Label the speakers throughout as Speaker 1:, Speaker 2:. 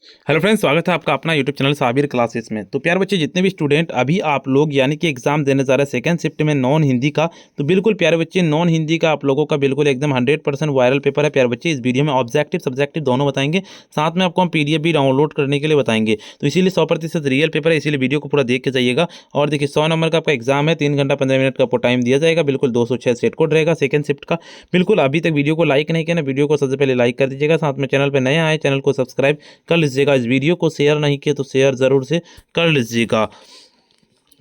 Speaker 1: Hello friends, स्वागत है आपका अपना यूट्यूब चैनल साबिर क्लासेस में। तो प्यारे बच्चे, जितने भी स्टूडेंट अभी आप लोग यानी कि एग्जाम देने जा रहे हैं सेकंड शिफ्ट में नॉन हिंदी का, तो बिल्कुल प्यारे बच्चे नॉन हिंदी का आप लोगों का बिल्कुल एकदम 100% वायरल पेपर है। प्यारे बच्चे, इस वीडियो में ऑब्जेक्टिव सब्जेक्टिव दोनों बताएंगे, साथ में आपको हम पीडीएफ भी डाउनलोड करने के लिए बताएंगे। तो इसीलिए 100% रियल पेपर है, इसीलिए वीडियो को पूरा देख के जाइएगा। और देखिए 100 नंबर का आपका एग्जाम है, 3 घंटा 15 मिनट का आपको टाइम दिया जाएगा। बिल्कुल 206 सेट कोड रहेगा सेकंड शिफ्ट का। बिल्कुल अभी तक वीडियो को लाइक नहीं किया ना, वीडियो को सबसे पहले लाइक कर दीजिएगा। साथ में चैनल पर नए आए, चैनल को सब्सक्राइब कर लीजिएगा। इस वीडियो को शेयर नहीं किया तो शेयर जरूर से कर लीजिएगा।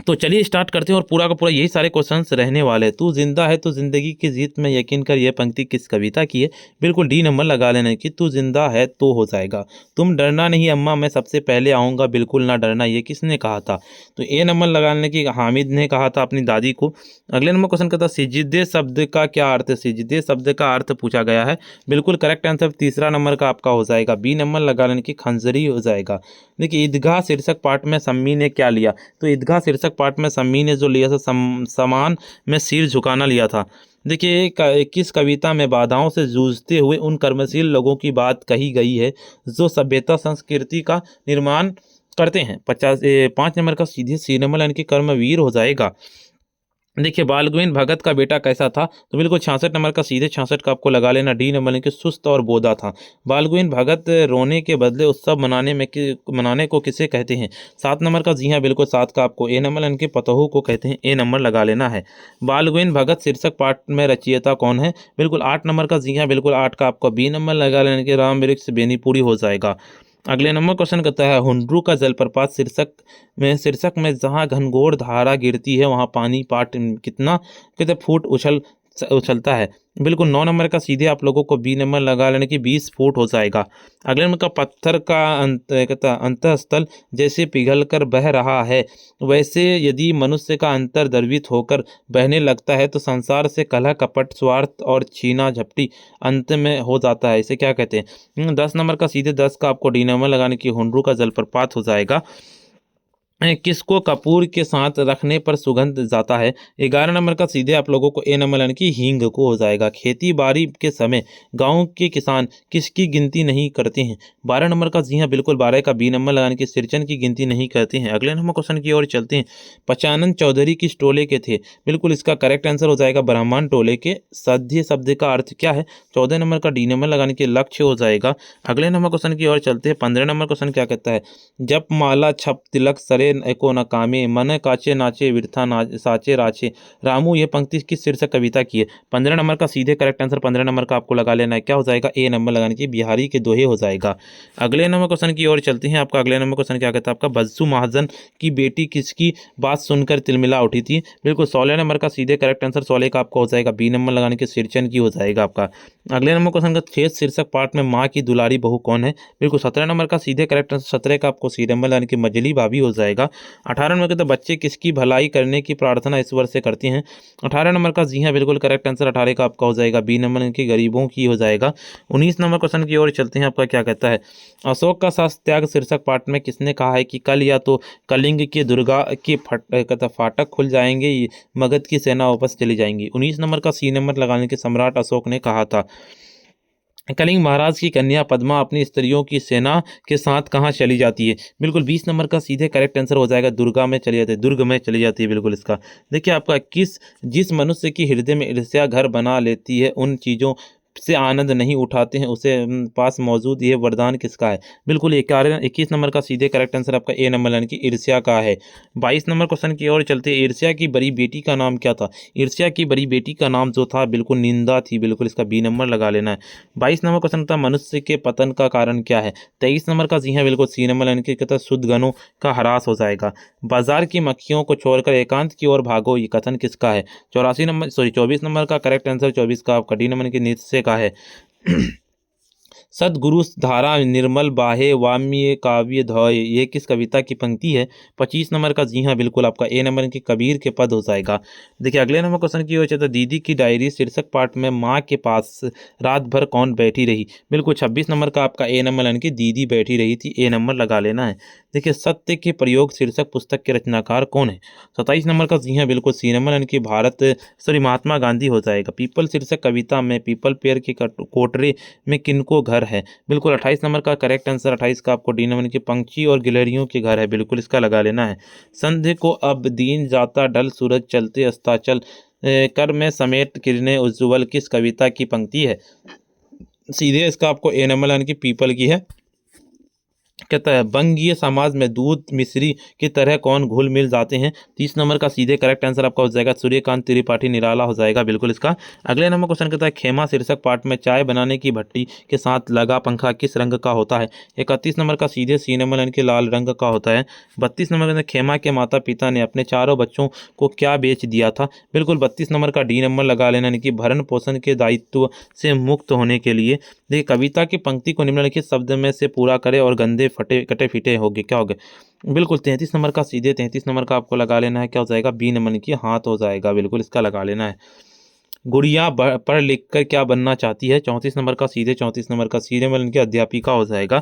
Speaker 1: तो चलिए स्टार्ट करते हैं और पूरा का पूरा यही सारे क्वेश्चंस रहने वाले हैं। तू जिंदा है तो जिंदगी की जीत में यकीन कर, यह पंक्ति किस कविता की है? बिल्कुल डी नंबर लगा लेना कि तू जिंदा है तो हो जाएगा। तुम डरना नहीं अम्मा, मैं सबसे पहले आऊँगा, बिल्कुल ना डरना, ये किसने कहा था? तो ए नंबर लगाने की हामिद ने कहा था अपनी दादी को। अगले नंबर क्वेश्चन कहता सिजदे शब्द का क्या अर्थ है? सिजदे शब्द का अर्थ पूछा गया है। बिल्कुल करेक्ट आंसर तीसरा नंबर का आपका हो जाएगा, बी नंबर लगा लेने की खंजरी हो जाएगा। देखिए ईदगाह शीर्षक पाठ में सम्मी ने क्या लिया? तो ईदगाह शीर्षक पाठ में सम्मी ने जो लिया था समान में सिर झुकाना लिया था। देखिए किस कविता में बाधाओं से जूझते हुए उन कर्मशील लोगों की बात कही गई है जो सभ्यता संस्कृति का निर्माण करते हैं? 5 नंबर का सीधे सी नंबर यानी कि कर्मवीर हो जाएगा। देखिए बाल गोविंद भगत का बेटा कैसा था? तो बिल्कुल 66 नंबर का सीधे 66 का आपको लगा लेना, डी नंबर के सुस्त और बोधा था। बाल गोविंद भगत रोने के बदले उत्सव मनाने को किसे कहते हैं? 7 नंबर का जी हाँ बिल्कुल 7 का आपको ए नंबर के पतहू को कहते हैं, ए नंबर लगा लेना है। बाल गोविंद भगत शीर्षक पाठ में रचयिता कौन है? बिल्कुल 8 नंबर का जी हाँ बिल्कुल 8 का आपको बी नंबर लगा लेने के राम वृक्ष बेनीपुरी हो जाएगा। अगले नंबर क्वेश्चन कहता है हुंड्रू का जलप्रपात शीर्षक में जहाँ घनघोर धारा गिरती है वहाँ पानी पाट कितना कितने फुट उछलता है? बिल्कुल 9 नंबर का सीधे आप लोगों को बी नंबर लगा लेने की 20 फुट हो जाएगा। अगले नंबर का पत्थर का अंतःस्थल जैसे पिघल कर बह रहा है, वैसे यदि मनुष्य का अंतर द्रवित होकर बहने लगता है तो संसार से कलह कपट स्वार्थ और छीना झपटी अंत में हो जाता है। इसे क्या कहते हैं? 10 नंबर का सीधे 10 का आपको डी नंबर लगाने की हुंड्रू का जलप्रपात हो जाएगा। किसको कपूर के साथ रखने पर सुगंध जाता है? 11 नंबर का सीधे आप लोगों को ए नंबर यानी कि हींग को हो जाएगा। खेती बाड़ी के समय गांव के किसान किसकी गिनती नहीं करते हैं? 12 नंबर का जी हाँ बिल्कुल 12 का बी नंबर लगाने की सिरचन की गिनती नहीं करते हैं। अगले नंबर क्वेश्चन की ओर चलते हैं। पचानन चौधरी किस टोले के थे? बिल्कुल इसका करेक्ट आंसर हो जाएगा ब्राह्मण टोले के। सद्य शब्द का अर्थ क्या है? 14 नंबर का डी नंबर लगाने के लक्ष्य हो जाएगा। अगले नंबर क्वेश्चन की ओर चलते हैं। 15 नंबर क्वेश्चन क्या कहता है? जप माला छप तिलक सरे एको न कामे, मन काचे नाचे विरथा साचे राचे रामू, ये पंक्ति किस शीर्षक कविता की है? 15 नंबर का सीधे करेक्ट आंसर 15 नंबर का आपको लगा लेना है, क्या हो जाएगा? ए नंबर लगाने की बिहारी के दोहे हो जाएगा। अगले नंबर क्वेश्चन की ओर चलते हैं। आपका अगले नंबर क्वेश्चन क्या कहता है? आपका बज्जू महाजन की बेटी किसकी बात सुनकर तिलमिला उठी थी? बिल्कुल 16 नंबर का सीधे करेक्ट आंसर 16 का आपको हो जाएगा, बी नंबर लगाने के सिरचन की हो जाएगा आपका। अगले नंबर क्वेश्चन का खेत शीर्षक पाठ में माँ की दुलारी बहू कौन है? बिल्कुल 17 नंबर का सीधे करेक्ट आंसर 17 का आपको सी नंबर यानी कि मजली भाभी हो जाएगा। 18 नंबर के तो बच्चे किसकी भलाई करने की प्रार्थना ईश्वर से करते हैं? 18 नंबर का जी हाँ बिल्कुल करेक्ट आंसर 18 का आपका हो जाएगा, बी नंबर यानी कि गरीबों की हो जाएगा। 19 नंबर क्वेश्चन की ओर चलते हैं। आपका क्या कहता है? अशोक का शास्त्र त्याग शीर्षक पाठ में किसने कहा है कि कल या तो कलिंग के दुर्गा के फाटक खुल जाएंगे, मगध की सेना वापस चली जाएंगी? 19 नंबर का सी नंबर लगाने के सम्राट अशोक ने कहा था। कलिंग महाराज की कन्या पद्मा अपनी स्त्रियों की सेना के साथ कहाँ चली जाती है? बिल्कुल 20 नंबर का सीधे करेक्ट आंसर हो जाएगा, दुर्गा में चली जाती है, दुर्ग में चली जाती है। बिल्कुल इसका देखिए आपका जिस मनुष्य की हृदय में ईर्ष्या घर बना लेती है, उन चीज़ों से आनंद नहीं उठाते हैं, उसे पास मौजूद ये वरदान किसका है? बिल्कुल 21 नंबर का सीधे करेक्ट आंसर आपका ए नंबर यानी कि ईर्ष्या का है। 22 नंबर क्वेश्चन की ओर चलते हैं। ईर्ष्या की बड़ी बेटी का नाम क्या था? ईर्ष्या की बड़ी बेटी का नाम जो था बिल्कुल निंदा थी, बिल्कुल इसका बी नंबर लगा लेना है। 22 नंबर क्वेश्चन था मनुष्य के पतन का कारण क्या है? 23 नंबर का जी हाँ बिल्कुल सी नंबर यानी कि कहता शुद्ध गणों का ह्रास हो जाएगा। बाजार की मक्खियों को छोड़कर एकांत की ओर भागो, ये कथन किसका है? 24 नंबर का करेक्ट आंसर 24 का आपका डी नंबर के निश्चय का है। सदगुरु धारा निर्मल बाहे वाम्य काव्य धोय, ये किस कविता की पंक्ति है? 25 नंबर का जी हाँ बिल्कुल आपका ए नंबर की कबीर के पद हो जाएगा। देखिए अगले नंबर क्वेश्चन की ओर चलते दीदी की डायरी शीर्षक पाठ में माँ के पास रात भर कौन बैठी रही? बिल्कुल 26 नंबर का आपका ए नंबर यानी कि दीदी बैठी रही थी, ए नंबर लगा लेना है। देखिए सत्य के प्रयोग शीर्षक पुस्तक के रचनाकार कौन है। 27 नंबर का जी हाँ बिल्कुल सी नंबर यानी कि महात्मा गांधी हो जाएगा। पीपल शीर्षक कविता में पीपल पेड़ के कोटरे में किनको घर है, बिल्कुल 28 नंबर का करेक्ट आंसर 28 का आपको डी नंबर यानी कि पंछी और गिलहरियों के घर है, बिल्कुल इसका लगा लेना है। संध्या को अब दीन जाता ढल सूरज चलते अस्ताचल कर में समेट किरणें उज्ज्वल किस कविता की पंक्ति है। सीधे इसका आपको ए नंबर यानी कि पीपल की है। कहता है बंगीय समाज में दूध मिश्री की तरह कौन घुल मिल जाते हैं। 30 नंबर का सीधे करेक्ट आंसर आपका हो जाएगा सूर्यकांत त्रिपाठी निराला हो जाएगा, बिल्कुल इसका। अगले नंबर क्वेश्चन कहता है खेमा शीर्षक पाठ में चाय बनाने की भट्टी के साथ लगा पंखा किस रंग का होता है। 31 नंबर का सीधे सी नंबर यानी कि लाल रंग का होता है। 32 नंबर का खेमा के माता पिता ने अपने चारों बच्चों को क्या बेच दिया था, बिल्कुल 32 नंबर का डी नंबर लगा लेना यानी कि भरण पोषण के दायित्व से मुक्त होने के लिए। देखिए कविता की पंक्ति को निम्नलिखित शब्द में से पूरा करें और गंदे फटे कटे फीटे हो गए, क्या हो गए, बिल्कुल 33 नंबर का सीधे 33 नंबर का आपको लगा लेना है, क्या हो जाएगा बी नंबर की हाथ हो जाएगा, बिल्कुल इसका लगा लेना है। गुड़िया पढ़ लिख कर क्या बनना चाहती है। 34 नंबर का सीधे 34 नंबर का सीधे में इनकी अध्यापिका हो जाएगा।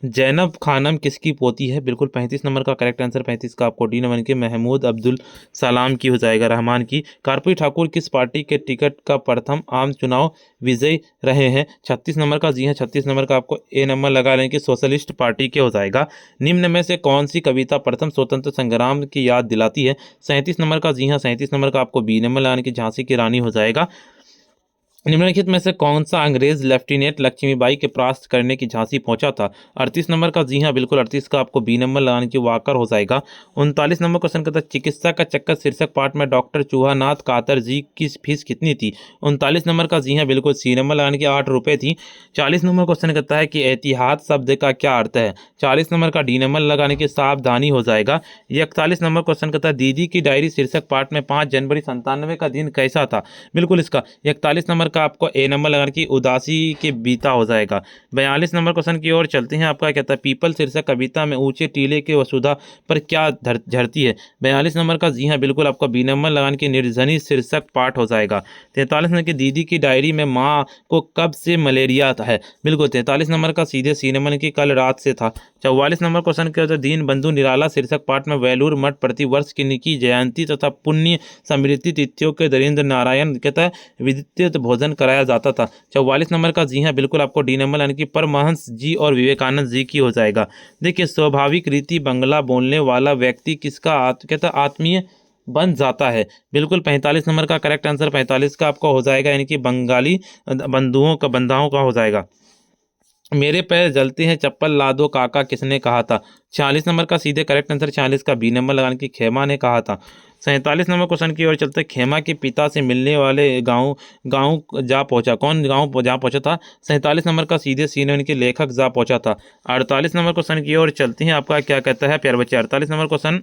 Speaker 1: जैनब खानम किसकी पोती है, बिल्कुल 35 नंबर का करेक्ट आंसर 35 का आपको डी नंबर के महमूद अब्दुल सलाम की हो जाएगा, रहमान की। कार्पुरी ठाकुर किस पार्टी के टिकट का प्रथम आम चुनाव विजयी रहे हैं। 36 नंबर का जी हाँ 36 नंबर का आपको ए नंबर लगा लें कि सोशलिस्ट पार्टी के हो जाएगा। निम्न में से कौन सी कविता प्रथम स्वतंत्र संग्राम की याद दिलाती है। 37 नंबर का जी हाँ 37 नंबर का आपको बी नंबर लगाने की झांसी की रानी हो जाएगा। निम्नलिखित में से कौन सा अंग्रेज लेफ्टिनेंट लक्ष्मीबाई के परास्त करने की झांसी पहुंचा था। 38 नंबर का जी हाँ बिल्कुल 38 का आपको बी नंबर लगाने की वाकर हो जाएगा। 39 नंबर क्वेश्चन कहता है चिकित्सा का चक्कर शीर्षक पाठ में डॉक्टर चूहानाथ कातर जी की फीस कितनी थी। 39 नंबर का जी हाँ बिल्कुल सी नंबर लगाने की 8 रुपये थी। 40 नंबर क्वेश्चन कहता है कि एहतियात शब्द का क्या अर्थ है। 40 नंबर का डी नंबर लगाने की सावधानी हो जाएगा। 41 नंबर क्वेश्चन कहता है दीदी की डायरी शीर्षक पाठ में 5 जनवरी 97 का दिन कैसा था, बिल्कुल इसका 41 नंबर का आपको ए नंबर लगाने की उदासी के बीता हो जाएगा। 42 नंबर क्वेश्चन की ओर चलते हैं। आपका कहता है पीपल शीर्षक कविता में ऊंचे टीले के वसुधा पर क्या झरती है। 42 नंबर का जी हाँ बिल्कुल आपका बी नंबर लगाने की निर्जनी शीर्षक पाठ हो जाएगा। 43 नंबर की दीदी की डायरी में माँ को कब से मलेरिया है, बिल्कुल 43 नंबर का सीधे सी नंबर की कल रात से था। 44 नंबर क्वेश्चन के होता दीन बंधु निराला शीर्षक पाठ में वेलूर मठ प्रतिवर्ष की जयंती तथा पुण्य समृद्धि तिथियों के दरिंद्र नारायण कहता है विद्युत भोजन कराया जाता था। 44 नंबर का जी हाँ बिल्कुल आपको डी नंबर यानी कि परमहंस जी और विवेकानंद जी की हो जाएगा। देखिए स्वाभाविक रीति बंगला बोलने वाला व्यक्ति किसका कहता आत्मीय बन जाता है, बिल्कुल 45 नंबर का करेक्ट आंसर 45 का आपको हो जाएगा यानी कि बंगाली बंधाओं का हो जाएगा। मेरे पैर जलते हैं चप्पल ला दो काका किसने कहा था। 46 नंबर का सीधे करेक्ट आंसर 46 का बी नंबर लगाने की खेमा ने कहा था। 47 नंबर क्वेश्चन की ओर चलते खेमा के पिता से मिलने वाले गांव गांव जा पहुंचा, कौन गांव जा पहुंचा था। 47 नंबर का सीधे सी नंबर के लेखक जा पहुंचा था। 48 नंबर क्वेश्चन की ओर चलते हैं। आपका क्या कहता है प्यारे बच्चे 48 नंबर क्वेश्चन।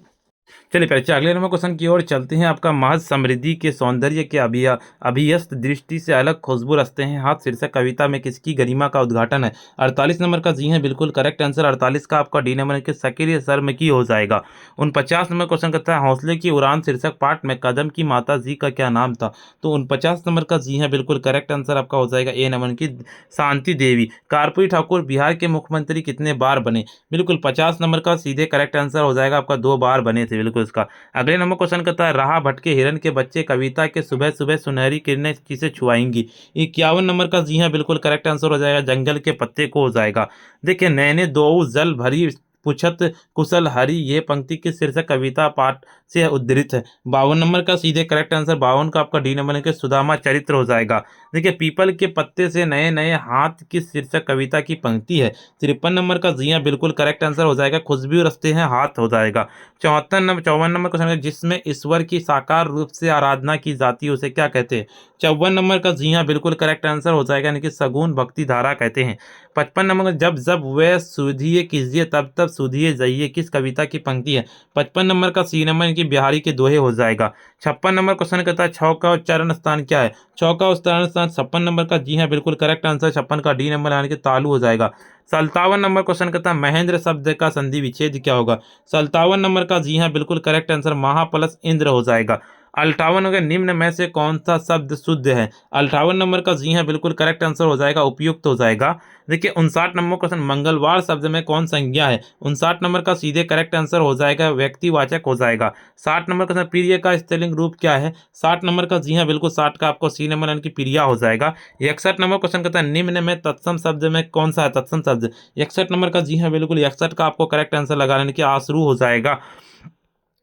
Speaker 1: चलिए पहले अगले नंबर क्वेश्चन की ओर चलते हैं। आपका महज समृद्धि के सौंदर्य के अभियस्त दृष्टि से अलग खुशबू रचते हैं हाथ शीर्षक कविता में किसकी गरिमा का उद्घाटन है। 48 नंबर का जी है बिल्कुल करेक्ट आंसर 48 का आपका डी नंबर के सक्रिय शर्म की हो जाएगा। 49 नंबर क्वेश्चन कहता है हौसले की उड़ान शीर्षक पाठ में कदम की माता जी का क्या नाम था। तो 49 नंबर का जी है बिल्कुल करेक्ट आंसर आपका हो जाएगा ए नंबर की शांति देवी। कार्पुरी ठाकुर बिहार के मुख्यमंत्री कितने बार बने, बिल्कुल 50 नंबर का सीधे करेक्ट आंसर हो जाएगा आपका 2 बार बने थे, बिल्कुल इसका। अगले नंबर क्वेश्चन कहता है राह भटके हिरन के बच्चे कविता के सुबह सुबह सुनहरी किरणें किसे छुआएंगी। 51 नंबर का जी हाँ बिल्कुल करेक्ट आंसर हो जाएगा जंगल के पत्ते को हो जाएगा। देखिए नैने दो जल भरी पुछत कुशल हरि ये पंक्ति के शीर्षक कविता पाठ से उद्धृत है। 52 नंबर का सीधे करेक्ट आंसर 52 का आपका डी नंबर के सुदामा चरित्र हो जाएगा। देखिए पीपल के पत्ते से नए नए हाथ की शीर्षक कविता की पंक्ति है। 53 नंबर का जी हाँ बिल्कुल करेक्ट आंसर हो जाएगा खुशबू रचते हैं हाथ हो जाएगा। 54 नंबर क्वेश्चन जिसमें ईश्वर की साकार रूप से आराधना की जाती है उसे क्या कहते हैं। 54 नंबर का जी हाँ बिल्कुल करेक्ट आंसर हो जाएगा यानी कि सगुन भक्ति धारा कहते हैं। 55 नंबर का जब जब वह सुधिये कीजिए तब तब सुधिये जाइए किस कविता की पंक्ति है। 55 नंबर का सी नंबर की बिहारी के दोहे हो जाएगा। 56 नंबर क्वेश्चन कहता है छौ का उच्चारण स्थान क्या है। छौ का उच्चारण स्थान 56 नंबर का जी हाँ बिल्कुल करेक्ट आंसर 56 का डी नंबर यानी कि तालु हो जाएगा। 57 नंबर क्वेश्चन कहता है महेंद्र शब्द का संधि विच्छेद क्या होगा। 57 नंबर का जी हाँ बिल्कुल करेक्ट आंसर महा प्लस इंद्र हो जाएगा। 58 हो गया, निम्न में से कौन सा शब्द शुद्ध है? 58 नंबर का जी हाँ बिल्कुल करेक्ट आंसर हो जाएगा, उपयुक्त हो जाएगा। देखिए 59 नंबर क्वेश्चन, मंगलवार शब्द में कौन संज्ञा है? 59 नंबर का सीधे करेक्ट आंसर हो जाएगा, व्यक्तिवाचक हो जाएगा। 60 नंबर क्वेश्चन, प्रिय का स्पेलिंग रूप क्या है? 60 नंबर का जी हाँ बिल्कुल 60 का आपको सी नंबर यानी कि प्रिया हो जाएगा। 61 नंबर क्वेश्चन कहता है निम्न में तत्सम शब्द में कौन सा है तत्सम शब्द? 61 नंबर का जी हाँ बिल्कुल 61 का आपको करेक्ट आंसर लगा यानी कि आशरू हो जाएगा।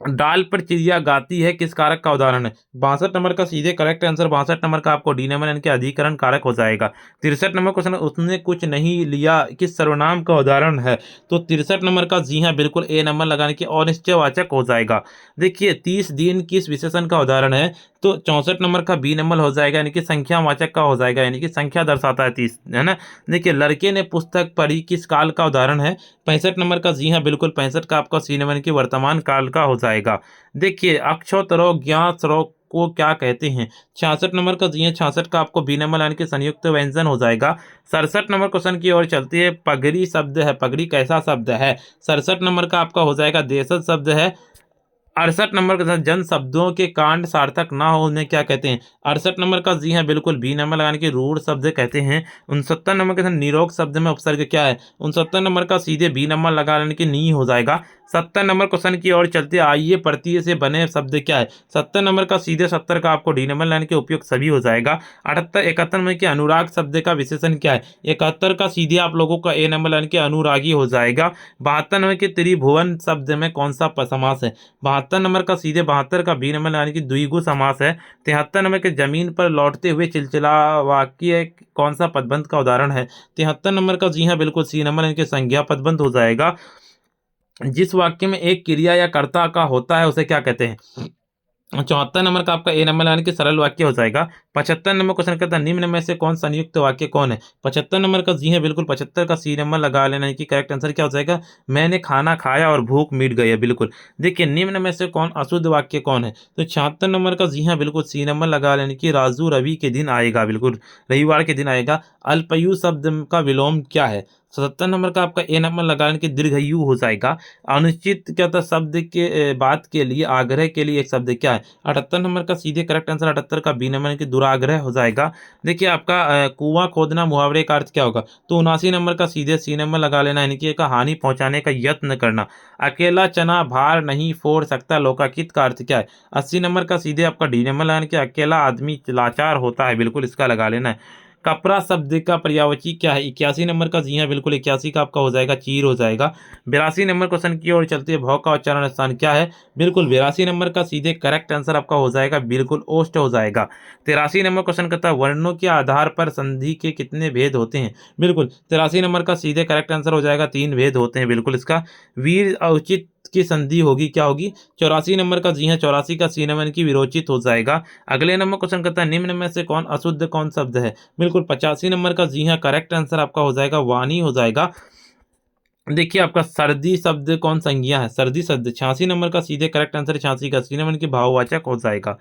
Speaker 1: डाल पर चिड़िया गाती है किस कारक का उदाहरण है? 62 नंबर का सीधे करेक्ट आंसर 62 नंबर का आपको डी नंबर यानी कि अधिकरण कारक हो जाएगा। 63 नंबर क्वेश्चन, उसने कुछ नहीं लिया किस सर्वनाम का उदाहरण है? तो 63 नंबर का जी हाँ बिल्कुल ए नंबर लगाने की अनिश्चयवाचक हो जाएगा। देखिए 30 दिन किस विशेषण का उदाहरण है? तो 64 नंबर का बी नंबर हो जाएगा यानी कि संख्यावाचक का हो जाएगा, यानी कि संख्या दर्शाता है 30, है ना। देखिए लड़के ने पुस्तक पढ़ी किस काल का उदाहरण है? 65 नंबर का जी हाँ बिल्कुल 65 का आपका सी नंबर की वर्तमान काल का हो जाएगा। देखिए अक्षोतरो ज्ञातरो को क्या कहते हैं? 66 नंबर का जी हाँ 66 का आपको बी नंबर यानी कि संयुक्त व्यंजन हो जाएगा। 67 नंबर क्वेश्चन की ओर चलती है, पगड़ी शब्द है, पगड़ी कैसा शब्द है? 67 नंबर का आपका हो जाएगा देशज शब्द है। 68 नंबर के साथ जन शब्दों के कांड सार्थक ना हो उन्हें क्या कहते हैं? 68 नंबर का जी हाँ बिल्कुल बी नंबर लगाने की रूढ़ शब्द कहते हैं। 69 नंबर के साथ निरोग शब्द में उपसर्ग क्या है? 69 नंबर का सीधे बी नंबर लगा लेने की नी हो जाएगा। 70 नंबर क्वेश्चन की ओर चलते आइए प्रत्यय से बने शब्द क्या है? 70 नंबर का सीधे 70 का आपको डी नंबर लाने के उपयोग सभी हो जाएगा। 78 71 नंबर के अनुराग शब्द का विशेषण क्या है? 71 का सीधे आप लोगों का ए नंबर लाने के अनुरागी हो जाएगा। 72 नंबर के त्रिभुवन शब्द में कौन सा समास है? 72 नंबर का सीधे 72 का बी नंबर यानी कि द्विगु समास है। 73 नंबर के जमीन पर लौटते हुए चिलचिला वाक्य कौन सा पदबंध का उदाहरण है? 73 नंबर का जी हाँ बिल्कुल सी नंबर यानी कि संज्ञा पदबंध हो जाएगा। जिस वाक्य में एक क्रिया या कर्ता का होता है उसे क्या कहते हैं? 74 नंबर का आपका ए नंबर यानी कि सरल वाक्य हो जाएगा। 75 नंबर क्वेश्चन कहता है निम्न में से कौन संयुक्त वाक्य कौन है? 75 नंबर का जी है बिल्कुल 75 का सी नंबर लगा लेना है कि करेक्ट आंसर क्या हो जाएगा? मैंने खाना खाया और भूख मिट गई है, बिल्कुल। देखिए निम्न में से कौन अशुद्ध वाक्य कौन है? तो 76 नंबर का जी हाँ बिल्कुल सी नंबर लगा लेने की राजू रवि के दिन आएगा, बिल्कुल रविवार के दिन आएगा। अल्पयु शब्द का विलोम क्या है? 77 नंबर का आपका ए नंबर लगाने की दीर्घयु हो जाएगा। अनिश्चित क्या था शब्द के बात के लिए आग्रह के लिए एक शब्द क्या है? 78 नंबर का सीधे करेक्ट आंसर 78 का बी नंबर की दुराग्रह हो जाएगा। देखिए आपका कुआं खोदना मुहावरे का अर्थ क्या होगा? तो 79 नंबर का सीधे सी नंबर लगा लेना यानी कि एक हानि पहुंचाने का यत्न करना। अकेला चना भार नहीं फोड़ सकता लोकाकित का अर्थ क्या है? 80 नंबर का सीधे आपका डी नंबर लगाने कि अकेला आदमी लाचार होता है, बिल्कुल इसका लगा लेना है। कपरा शब्द का पर्यायवाची क्या है? 81 नंबर का जी हाँ बिल्कुल 81 का आपका हो जाएगा चीर हो जाएगा। 82 नंबर क्वेश्चन की ओर चलते हैं, भौ का उच्चारण स्थान क्या है? बिल्कुल 82 नंबर का सीधे करेक्ट आंसर आपका हो जाएगा, बिल्कुल ओष्ठ हो जाएगा। 83 नंबर क्वेश्चन कहता है वर्णों के आधार पर संधि के कितने भेद होते हैं? बिल्कुल 83 नंबर का सीधे करेक्ट आंसर हो जाएगा 3 भेद होते हैं, बिल्कुल इसका। वीर औचित की संधि होगी क्या होगी? 84 नंबर का जी हाँ 84 का सी नंबर की विरोचित हो जाएगा। अगले नंबर क्वेश्चन कहता है निम्न में से कौन अशुद्ध कौन शब्द है? बिल्कुल 85 नंबर का जी हाँ करेक्ट आंसर आपका हो जाएगा वाणी हो जाएगा। देखिए आपका सर्दी शब्द कौन संज्ञा है? सर्दी शब्द 86 नंबर का सीधे करेक्ट आंसर 86 का सी नंबर की भाववाचक हो जाएगा।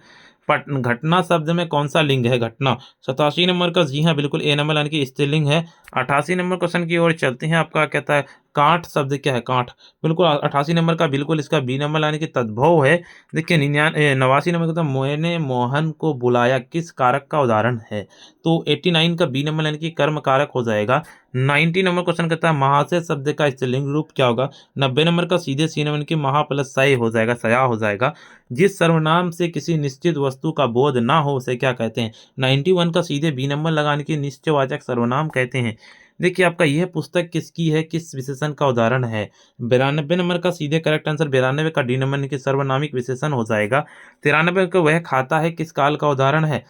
Speaker 1: पट घटना शब्द में कौन सा लिंग है? घटना। 87 नंबर का जी हाँ बिल्कुल ए नंबर यानी कि स्त्रीलिंग है। 88 नंबर क्वेश्चन की ओर चलते हैं, आपका कहता है कांठ शब्द क्या है? कांठ बिल्कुल 88 नंबर का बिल्कुल इसका बी नंबर यानी कि तद्भव है। देखिए 89 नंबर का मैंने मोहन को बुलाया किस कारक का उदाहरण है? तो 89 का बी नंबर यानी कि कर्म कारक हो जाएगा। 90 नंबर क्वेश्चन कहता है महाशय शब्द का स्त्रीलिंग रूप क्या होगा? 90 नंबर का सीधे सी नंबर की महा प्लस सय हो जाएगा, सया हो जाएगा। जिस सर्वनाम से किसी निश्चित वस्तु का बोध ना हो उसे क्या कहते हैं? 91 का सीधे बी नंबर लगाने की निश्चयवाचक सर्वनाम कहते हैं। देखिए आपका यह पुस्तक किसकी है, किस विशेषण का उदाहरण है? 92 नंबर का सीधे करेक्ट आंसर 92 का डी नंबर यानी कि सर्वनामिक विशेषण हो जाएगा। 93 का वह खाता है किस काल का उदाहरण है?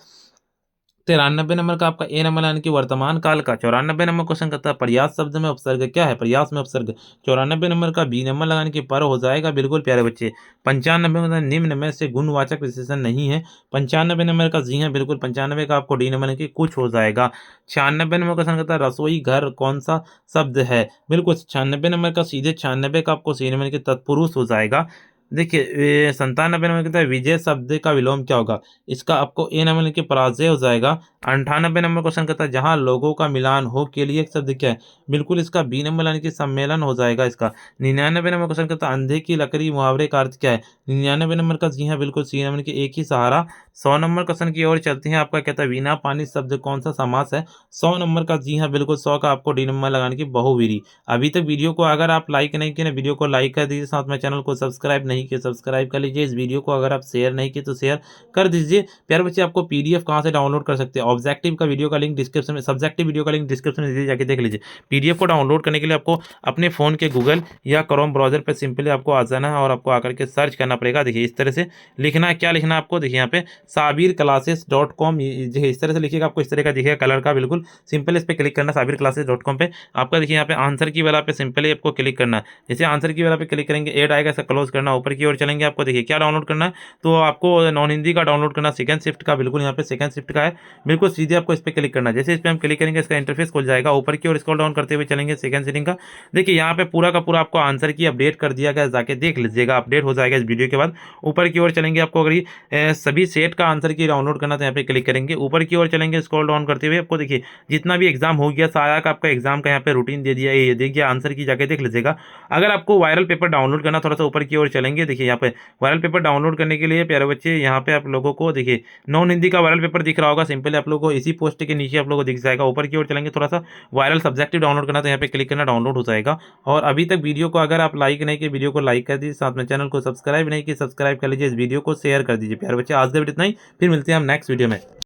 Speaker 1: 93 नंबर का आपका ए नंबर यानी कि वर्तमान काल का। 94 नंबर क्वेश्चन करता है प्रयास शब्द में उपसर्ग क्या है? प्रयास में उपसर्ग। 94 नंबर का बी नंबर लगाने की पर हो जाएगा, बिल्कुल प्यारे बच्चे। 95 में निम्न में से गुणवाचक विशेषण नहीं है। 95 नंबर का जी है बिल्कुल 95 का आपको डी नंबर की कुछ हो जाएगा। 96 नंबर क्वेश्चन करता है रसोई घर कौन सा शब्द है? बिल्कुल 96 नंबर का सीधे 96 का आपको सी नंबर की तत्पुरुष हो जाएगा। देखिए 97 नंबर कहता है विजय शब्द का विलोम क्या होगा? इसका आपको ए नंबर लिख के पराजय हो जाएगा। 98 नंबर क्वेश्चन कहता है जहाँ लोगों का मिलान हो के लिए एक शब्द क्या है? बिल्कुल इसका बी नंबर यानी कि सम्मेलन हो जाएगा इसका। 99 नंबर क्वेश्चन कहता है अंधे की लकड़ी मुहावरे का अर्थ क्या है? 99 नंबर का जी हाँ बिल्कुल सी नंबर की एक ही सहारा। 100 नंबर क्वेश्चन की ओर चलते हैं। आपका कहता है बिना पानी शब्द कौन सा समास है? 100 नंबर का जी हाँ बिल्कुल 100 का आपको डी नंबर लगाने की बहुवीरी। अभी तक वीडियो को अगर आप लाइक नहीं किए ना, वीडियो को लाइक कर दीजिए, साथ में चैनल को सब्सक्राइब नहीं किए सब्सक्राइब कर लीजिए। इस वीडियो को अगर आप शेयर नहीं किए तो शेयर कर दीजिए। प्यारे बच्चे आपको पीडीएफ कहाँ से डाउनलोड कर सकते हैं? ऑब्जेक्टिव का वीडियो का लिंक डिस्क्रिप्शन में, सब्जेक्टिव वीडियो का लिंक डिस्क्रिप्शन में दीजिए, जाके देख लीजिए। पीडीएफ को डाउनलोड करने के लिए आपको अपने फोन के गूगल या क्रोम ब्राउजर पर सिंपली आपको आ जाना है और आपको आकर के सर्च करना पड़ेगा। देखिए इस तरह से लिखना है, क्या लिखना है आपको? देखिए यहाँ पे sabirclasses.com, इस तरह से लिखिएगा, आपको इस तरह का दिखेगा कलर का, बिल्कुल सिंपल इस पर क्लिक करना sabirclasses.com पे। आपका देखिए यहाँ पे आंसर की वाला पे सिंपली आपको क्लिक करना है। जैसे आंसर की वाला पे क्लिक करेंगे ऐड आएगा, ऐसा क्लोज करना, ऊपर की ओर चलेंगे। आपको देखिए क्या डाउनलोड करना है, तो आपको नॉन हिंदी का डाउनलोड करना, सेकंड शिफ्ट का, बिल्कुल यहाँ पे सेकंड शिफ्ट का है। बिल्कुल सीधे आपको इस पर क्लिक करना है। जैसे इस पर हम क्लिक करेंगे इसका इंटरफेस खुल जाएगा। ऊपर की ओर स्क्रॉल डाउन करते हुए चलेंगे सेकंड सीटिंग का। देखिए यहाँ पे पूरा का पूरा आपको आंसर की अपडेट कर दिया गया, जाके देख लीजिएगा, अपडेट हो जाएगा इस वीडियो के बाद। ऊपर की ओर चलेंगे, आपको अगर सभी सेट का आंसर की डाउनलोड करना तो यहाँ पे क्लिक करेंगे। ऊपर की ओर चलेंगे स्क्रॉल डाउन करते हुए, आपको देखिए जितना भी एग्जाम हो गया सारा का आपका एग्जाम का यहाँ पे रूटीन दे दिया है। ये देखिए आंसर की जाके देख लीजिएगा। अगर आपको वायरल पेपर डाउनलोड करना, थोड़ा सा ऊपर की ओर चलेंगे, देखिए यहाँ पे वायरल पेपर डाउनलोड करने के लिए प्यारे बच्चे यहाँ पे आप लोगों को देखिए नॉन हिंदी का वायरल पेपर दिख रहा होगा। सिंपली आप लोगों को इसी पोस्ट के नीचे आप लोगों को दिख जाएगा। ऊपर की ओर चलेंगे, थोड़ा सा वायरल सब्जेक्टिव डाउनलोड करना तो यहाँ पे क्लिक करना, डाउनलोड हो जाएगा। और अभी तक वीडियो को अगर आप लाइक नहीं किए, वीडियो को लाइक कर दीजिए, साथ में चैनल को सब्सक्राइब नहीं किए सब्सक्राइब कर लीजिए, इस वीडियो को शेयर कर दीजिए। प्यारे बच्चे आज का वीडियो इतना ही, फिर मिलते हैं हम नेक्स्ट वीडियो में।